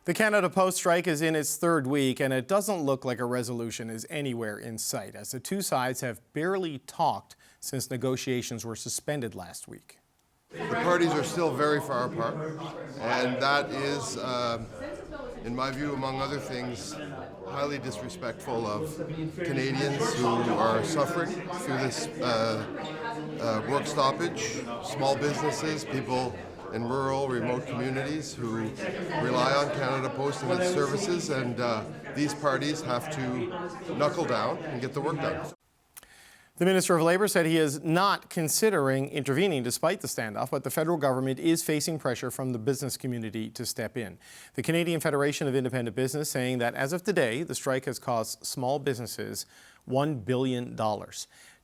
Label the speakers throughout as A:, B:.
A: The Canada Post strike is in its third week, and it doesn't look like a resolution is anywhere in sight, as the two sides have barely talked since negotiations were suspended last week.
B: The parties are still very far apart, and that is, in my view, among other things, highly disrespectful of Canadians who are suffering through this work stoppage, small businesses, people in rural, remote communities who rely on Canada Post and its services, and these parties have to knuckle down and get the work done.
A: The Minister of Labour said he is not considering intervening despite the standoff, but the federal government is facing pressure from the business community to step in. The Canadian Federation of Independent Business saying that as of today, the strike has cost small businesses $1 billion.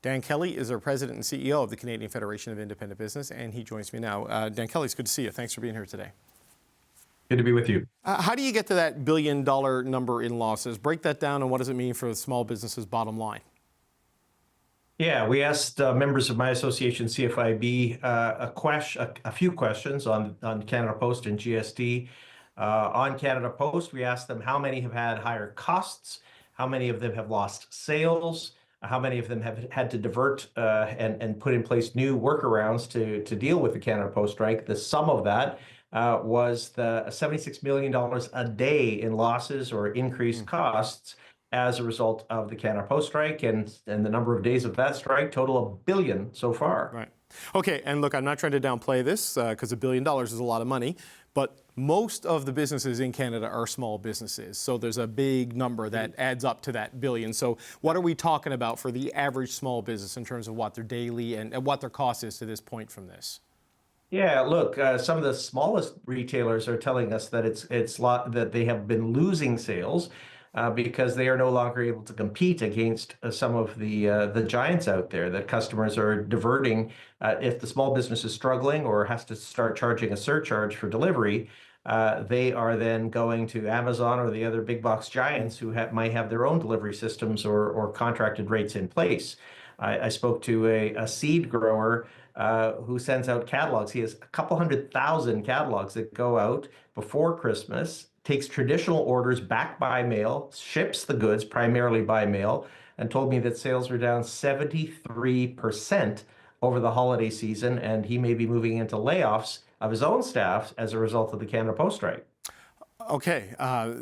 A: Dan Kelly is our president and CEO of the Canadian Federation of Independent Business, and he joins me now. Dan Kelly, it's good to see you. Thanks for being here today.
C: Good to be with you.
A: How do you get to that $1 billion number in losses? Break that down, and what does it mean for the small businesses' bottom line?
C: Yeah, we asked members of my association, CFIB, a few questions on Canada Post and GST. On Canada Post, we asked them how many have had higher costs, how many of them have lost sales, how many of them have had to divert and put in place new workarounds to deal with the Canada Post strike. The sum of that was the $76 million a day in losses or increased costs as a result of the Canada Post strike, and the number of days of that strike total $1 billion so far.
A: Right. Okay, and look, I'm not trying to downplay this because $1 billion is a lot of money, but most of the businesses in Canada are small businesses, so there's a big number that adds up to that billion. So what are we talking about for the average small business in terms of what their daily and what their cost is to this point from this?
C: Yeah, look, some of the smallest retailers are telling us that that they have been losing sales because they are no longer able to compete against some of the giants out there, that customers are diverting. If the small business is struggling or has to start charging a surcharge for delivery, they are then going to Amazon or the other big box giants who might have their own delivery systems or contracted rates in place. I spoke to a seed grower who sends out catalogs. He has a couple 100,000 catalogs that go out before Christmas, takes traditional orders back by mail, ships the goods primarily by mail, and told me that sales were down 73% over the holiday season, and he may be moving into layoffs of his own staff as a result of the Canada Post strike.
A: Okay,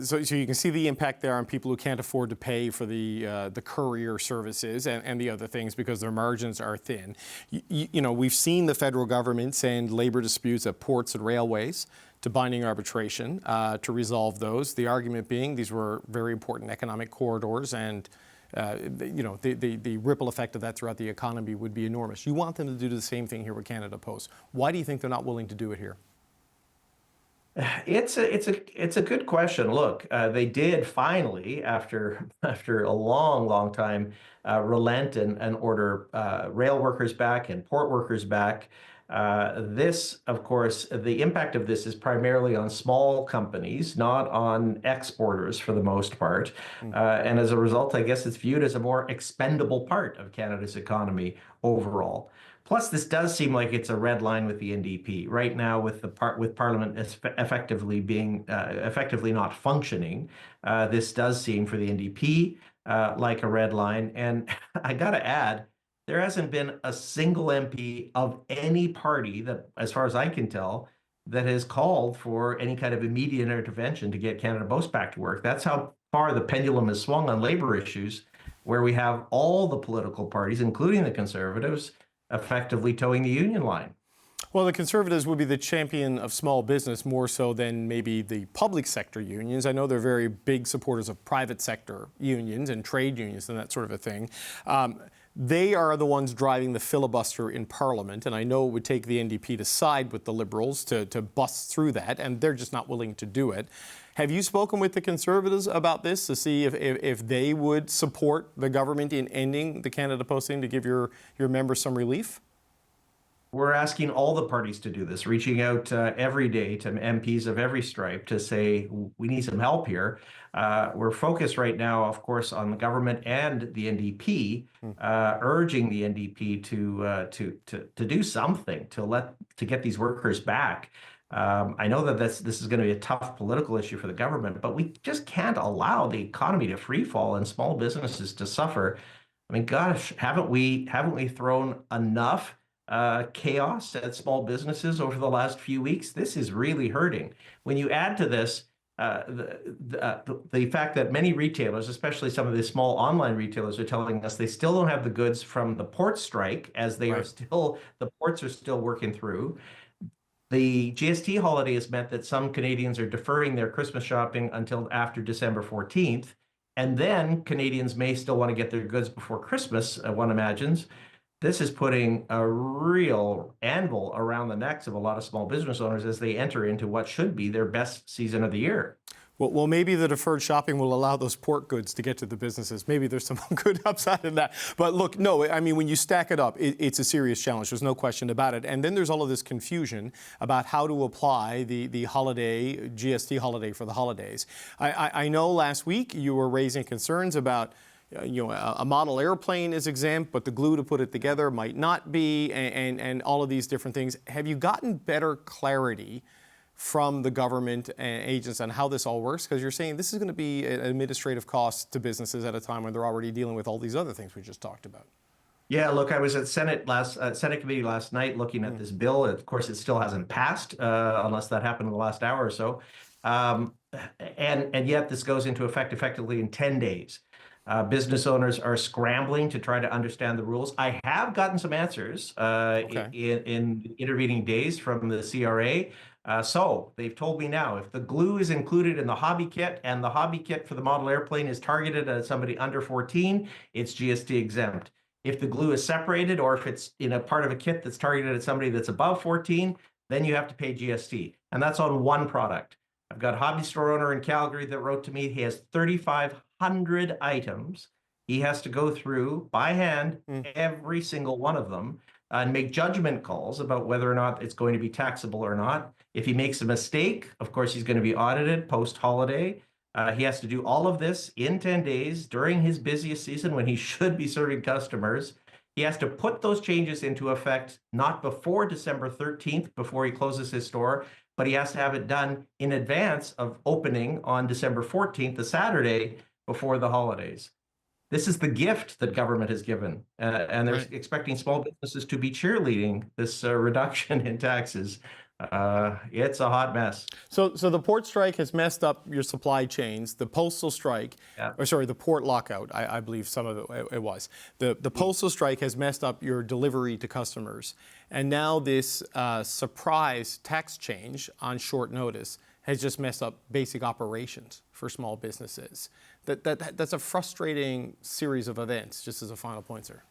A: so you can see the impact there on people who can't afford to pay for the courier services and the other things because their margins are thin. You know, we've seen the federal government send labor disputes at ports and railways to binding arbitration to resolve those. The argument being these were very important economic corridors, and you know, the ripple effect of that throughout the economy would be enormous. You want them to do the same thing here with Canada Post. Why do you think they're not willing to do it here?
C: It's a good question. Look, they did finally, after a long time, relent and order rail workers back and port workers back. This, of course, the impact of this is primarily on small companies, not on exporters for the most part. And as a result, I guess it's viewed as a more expendable part of Canada's economy overall. Plus, this does seem like it's a red line with the NDP right now, with Parliament effectively not functioning. This does seem for the NDP like a red line, and I got to add, there hasn't been a single MP of any party that, as far as I can tell, that has called for any kind of immediate intervention to get Canada Post back to work. That's how far the pendulum has swung on labor issues, where we have all the political parties, including the Conservatives, effectively towing the union line.
A: Well, the Conservatives would be the champion of small business more so than maybe the public sector unions. I know they're very big supporters of private sector unions and trade unions and that sort of a thing. They are the ones driving the filibuster in Parliament, and I know it would take the NDP to side with the Liberals to bust through that, and they're just not willing to do it. Have you spoken with the Conservatives about this to see if they would support the government in ending the Canada Post thing to give your members some relief?
C: We're asking all the parties to do this, reaching out every day to MPs of every stripe to say, we need some help here. We're focused right now, of course, on the government and the NDP, urging the NDP to do something to get these workers back. I know that this is going to be a tough political issue for the government, but we just can't allow the economy to free fall and small businesses to suffer. I mean, gosh, haven't we thrown enough chaos at small businesses over the last few weeks? This is really hurting. When you add to this the fact that many retailers, especially some of the small online retailers, are telling us they still don't have the goods from the port strike, as they are still, the ports are still working through. The GST holiday has meant that some Canadians are deferring their Christmas shopping until after December 14th. And then Canadians may still want to get their goods before Christmas, one imagines. This is putting a real anvil around the necks of a lot of small business owners as they enter into what should be their best season of the year.
A: Well, maybe the deferred shopping will allow those port goods to get to the businesses. Maybe there's some good upside in that. But look, no, I mean, when you stack it up, it's a serious challenge. There's no question about it. And then there's all of this confusion about how to apply the holiday, GST holiday for the holidays. I know last week you were raising concerns about a model airplane is exempt, but the glue to put it together might not be, and all of these different things. Have you gotten better clarity from the government and agents on how this all works? Because you're saying this is going to be an administrative cost to businesses at a time when they're already dealing with all these other things we just talked about. Yeah,
C: look, I was at Senate committee last night looking at this bill. Of course, it still hasn't passed unless that happened in the last hour or so. And yet this goes into effect effectively in 10 days. Business owners are scrambling to try to understand the rules. I have gotten some answers in intervening days from the CRA. So they've told me now, if the glue is included in the hobby kit and the hobby kit for the model airplane is targeted at somebody under 14, it's GST exempt. If the glue is separated, or if it's in a part of a kit that's targeted at somebody that's above 14, then you have to pay GST. And that's on one product. I've got a hobby store owner in Calgary that wrote to me. He has 3,500 items. He has to go through by hand every single one of them and make judgment calls about whether or not it's going to be taxable or not. If he makes a mistake, of course, he's going to be audited post-holiday. He has to do all of this in 10 days during his busiest season when he should be serving customers. He has to put those changes into effect not before December 13th, before he closes his store, but he has to have it done in advance of opening on December 14th, the Saturday before the holidays. This is the gift that government has given, and they're expecting small businesses to be cheerleading this reduction in taxes. It's a hot mess.
A: So the port strike has messed up your supply chains. The postal strike, or sorry, the port lockout, I believe some of it was. The postal strike has messed up your delivery to customers. And now this surprise tax change on short notice has just messed up basic operations for small businesses. That's a frustrating series of events, just as a final point, sir.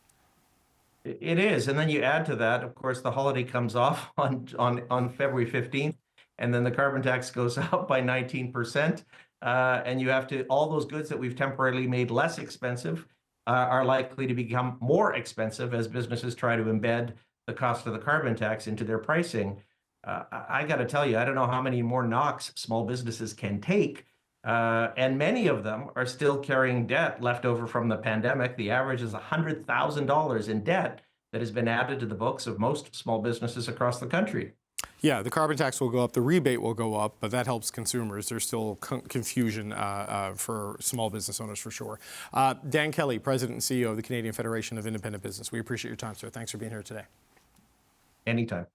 C: It is, and then you add to that, of course, the holiday comes off on February 15th, and then the carbon tax goes up by 19%, and you have to, all those goods that we've temporarily made less expensive are likely to become more expensive as businesses try to embed the cost of the carbon tax into their pricing. I got to tell you, I don't know how many more knocks small businesses can take. And many of them are still carrying debt left over from the pandemic. The average is $100,000 in debt that has been added to the books of most small businesses across the country.
A: Yeah, the carbon tax will go up, the rebate will go up, but that helps consumers. There's still confusion for small business owners for sure. Dan Kelly, President and CEO of the Canadian Federation of Independent Business. We appreciate your time, sir. Thanks for being here today.
C: Anytime.